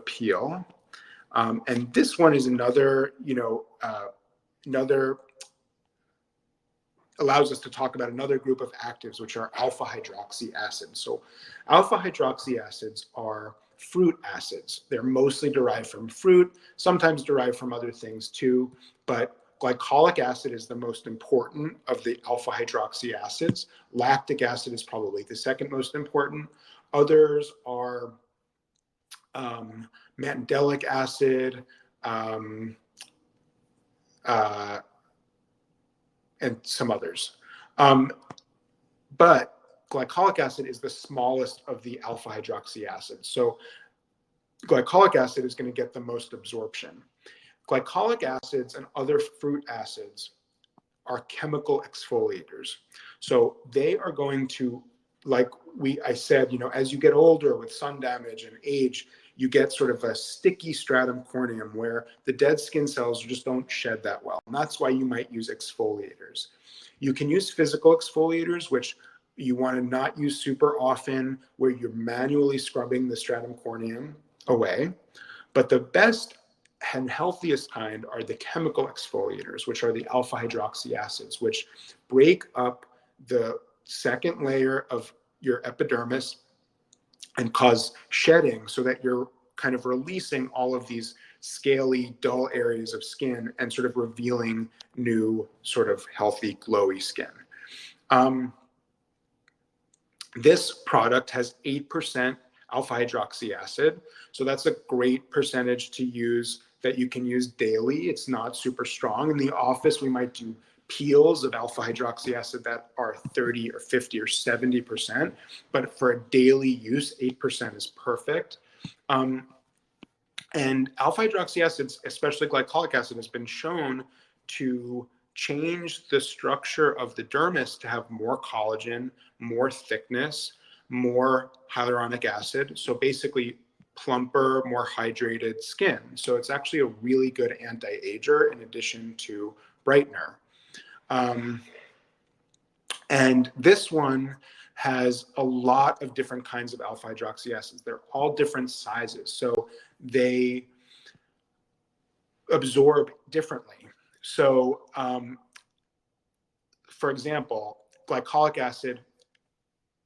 peel. And this one is another, allows us to talk about another group of actives, which are alpha hydroxy acids. So alpha hydroxy acids are fruit acids. They're mostly derived from fruit, sometimes derived from other things too, but glycolic acid is the most important of the alpha hydroxy acids. Lactic acid is probably the second most important. Others are mandelic acid, and some others. But glycolic acid is the smallest of the alpha hydroxy acids. So glycolic acid is going to get the most absorption. Glycolic acids and other fruit acids are chemical exfoliators. So they are going to, I said, as you get older with sun damage and age, you get sort of a sticky stratum corneum where the dead skin cells just don't shed that well. And that's why you might use exfoliators. You can use physical exfoliators, which you want to not use super often, where you're manually scrubbing the stratum corneum away. But the best and healthiest kind are the chemical exfoliators, which are the alpha hydroxy acids, which break up the second layer of your epidermis and cause shedding so that you're kind of releasing all of these scaly, dull areas of skin and sort of revealing new sort of healthy, glowy skin. This product has 8% alpha hydroxy acid. So that's a great percentage to use that you can use daily. It's not super strong. In the office, we might do peels of alpha hydroxy acid that are 30 or 50 or 70%, but for a daily use, 8% is perfect. And alpha hydroxy acids, especially glycolic acid, has been shown to change the structure of the dermis to have more collagen, more thickness, more hyaluronic acid. So basically plumper, more hydrated skin. So it's actually a really good anti-ager in addition to brightener. And this one has a lot of different kinds of alpha hydroxy acids. They're all different sizes, so they absorb differently. So, for example, glycolic acid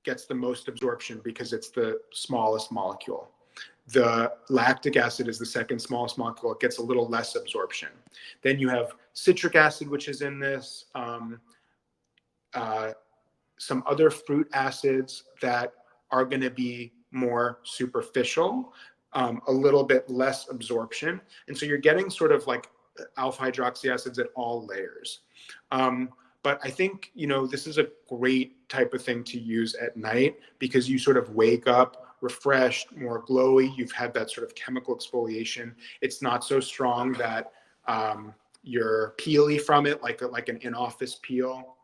gets the most absorption because it's the smallest molecule. The lactic acid is the second smallest molecule. It gets a little less absorption. Then you have citric acid, which is in this, some other fruit acids that are going to be more superficial, a little bit less absorption. And so you're getting sort of like alpha hydroxy acids at all layers. But I think, this is a great type of thing to use at night because you sort of wake up refreshed, more glowy. You've had that sort of chemical exfoliation. It's not so strong that you're peely from it, like an in-office peel.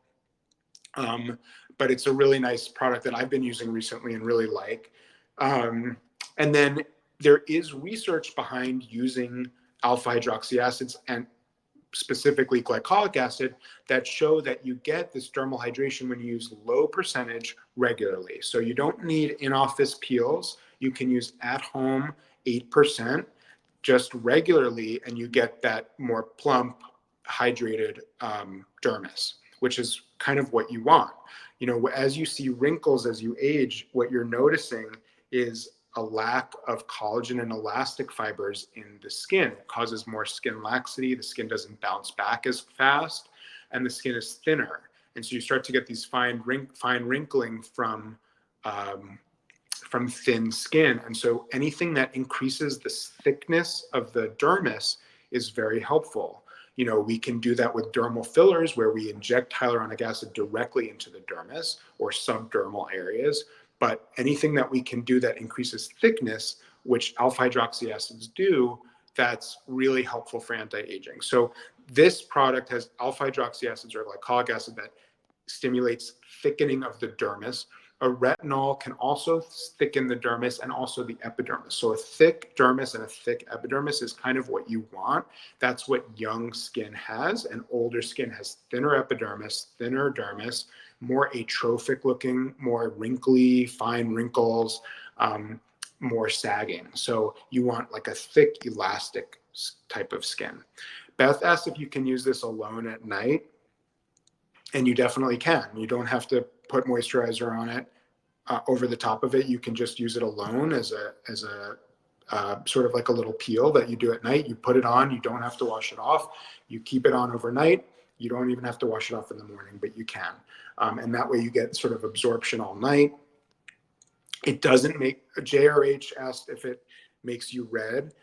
But it's a really nice product that I've been using recently and really like. And then there is research behind using alpha hydroxy acids and specifically glycolic acid that show that you get this dermal hydration when you use low percentage regularly. So you don't need in-office peels. You can use at home 8% just regularly, and you get that more plump, hydrated dermis, which is kind of what you want. As you see wrinkles as you age, what you're noticing is a lack of collagen and elastic fibers in the skin. It causes more skin laxity. The skin doesn't bounce back as fast, and the skin is thinner. And so you start to get these fine wrinkling from thin skin. And so anything that increases the thickness of the dermis is very helpful. We can do that with dermal fillers where we inject hyaluronic acid directly into the dermis or subdermal areas. But anything that we can do that increases thickness, which alpha hydroxy acids do, that's really helpful for anti-aging. So this product has alpha hydroxy acids or glycolic acid that stimulates thickening of the dermis. A retinol can also thicken the dermis and also the epidermis. So a thick dermis and a thick epidermis is kind of what you want. That's what young skin has, and older skin has thinner epidermis, thinner dermis, more atrophic looking, more wrinkly, fine wrinkles. more sagging. So you want like a thick, elastic type of skin. Beth asked if you can use this alone at night, and you definitely can. You don't have to put moisturizer on it over the top of it. You can just use it alone as a sort of like a little peel that you do at night. You put it on, you don't have to wash it off. You keep it on overnight. You don't even have to wash it off in the morning, but you can. And that way you get sort of absorption all night. It doesn't make, JRH asked if it makes you red.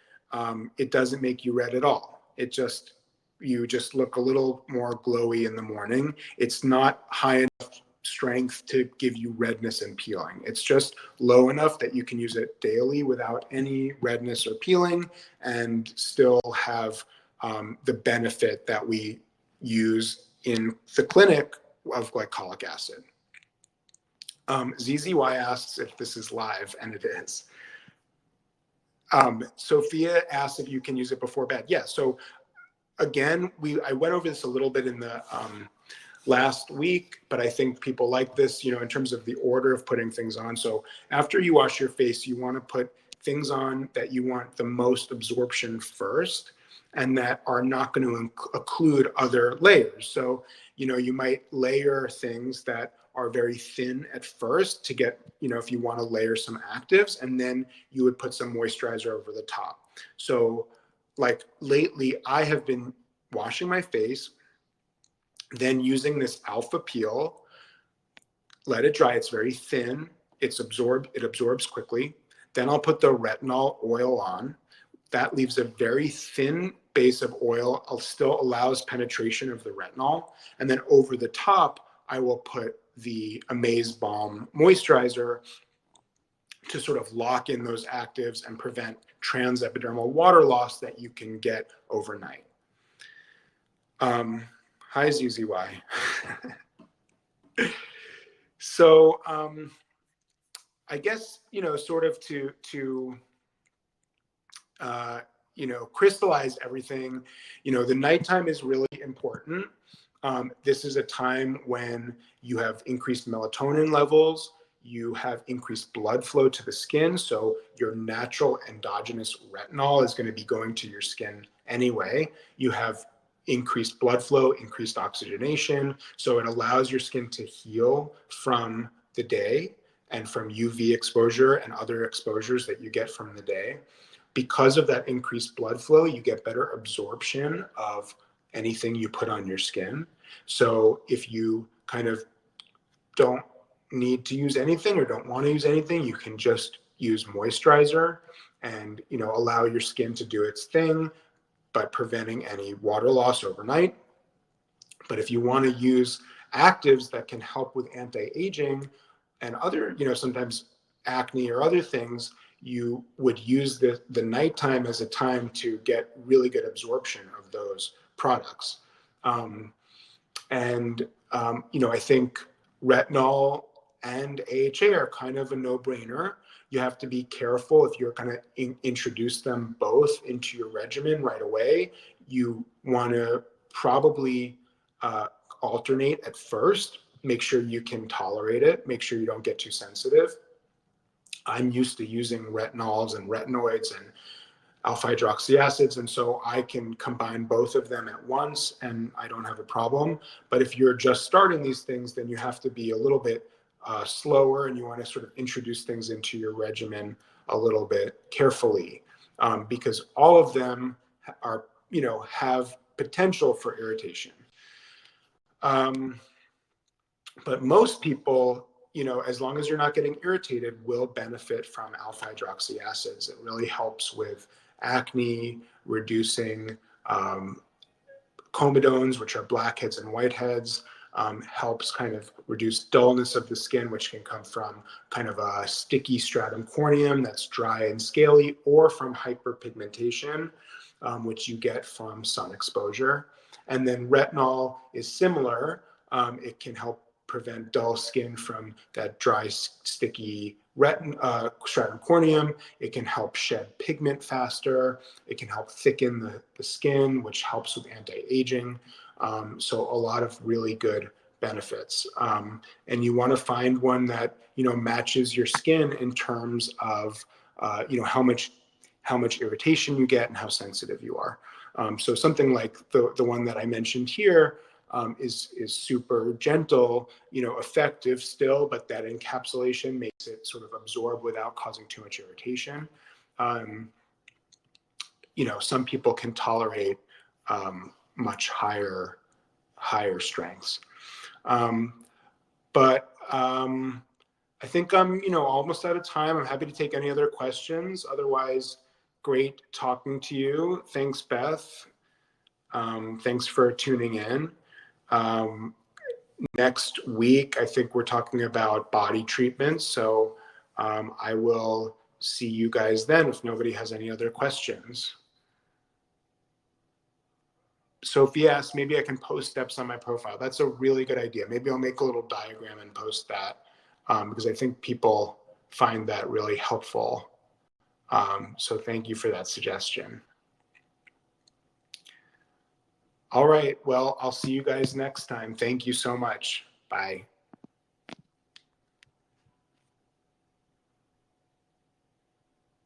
It doesn't make you red at all. It just, you just look a little more glowy in the morning. It's not high enough strength to give you redness and peeling. It's just low enough that you can use it daily without any redness or peeling and still have the benefit that we use in the clinic of glycolic acid. ZZY asks if this is live, and it is. Sophia asks if you can use it before bed. Yeah, so again, I went over this a little bit in the last week, but I think people like this, you know, in terms of the order of putting things on. So after you wash your face, you want to put things on that you want the most absorption first, and that are not going to include other layers. So, you know, you might layer things that are very thin at first to get, you know, if you want to layer some actives, and then you would put some moisturizer over the top. So like lately I have been washing my face, then using this alpha peel, let it dry. It's very thin. It absorbs quickly. Then I'll put the retinol oil on. That leaves a very thin base of oil. It still allows penetration of the retinol. And then over the top, I will put the Amaze Balm moisturizer to sort of lock in those actives and prevent transepidermal water loss that you can get overnight. Hi, ZZY. So I guess, you know, sort of to you know, crystallize everything, you know, the nighttime is really important. This is a time when you have increased melatonin levels, you have increased blood flow to the skin, so your natural endogenous retinol is going to be going to your skin anyway. You have increased blood flow, increased oxygenation, so it allows your skin to heal from the day and from UV exposure and other exposures that you get from the day. Because of that increased blood flow, you get better absorption of anything you put on your skin. So if you kind of don't need to use anything or don't want to use anything, you can just use moisturizer and, you know, allow your skin to do its thing, but preventing any water loss overnight. But if you want to use actives that can help with anti-aging and other, you know, sometimes acne or other things, you would use the nighttime as a time to get really good absorption of those products. You know, I think retinol and AHA are kind of a no-brainer. You have to be careful if you're going to introduce them both into your regimen right away. You want to probably alternate at first. Make sure you can tolerate it. Make sure you don't get too sensitive. I'm used to using retinols and retinoids and alpha hydroxy acids, and so I can combine both of them at once and I don't have a problem. But if you're just starting these things, then you have to be a little bit slower, and you want to sort of introduce things into your regimen a little bit carefully, because all of them are, you know, have potential for irritation. But most people, you know, as long as you're not getting irritated, will benefit from alpha hydroxy acids. It really helps with acne, reducing comedones, which are blackheads and whiteheads, helps kind of reduce dullness of the skin, which can come from kind of a sticky stratum corneum that's dry and scaly, or from hyperpigmentation, which you get from sun exposure. And then retinol is similar. It can help prevent dull skin from that dry, sticky stratum corneum. It can help shed pigment faster. It can help thicken the skin, which helps with anti-aging. So a lot of really good benefits. And you want to find one that, you know, matches your skin in terms of how much irritation you get and how sensitive you are. So something like the one that I mentioned here is super gentle, effective still, but that encapsulation makes it sort of absorb without causing too much irritation. Some people can tolerate much higher strengths. But I think I'm, almost out of time. I'm happy to take any other questions. Otherwise, great talking to you. Thanks, Beth. Thanks for tuning in. Next week, I think we're talking about body treatments. So I will see you guys then if nobody has any other questions. Sophie asked, maybe I can post steps on my profile. That's a really good idea. Maybe I'll make a little diagram and post that because I think people find that really helpful. So thank you for that suggestion. All right, well, I'll see you guys next time. Thank you so much. Bye.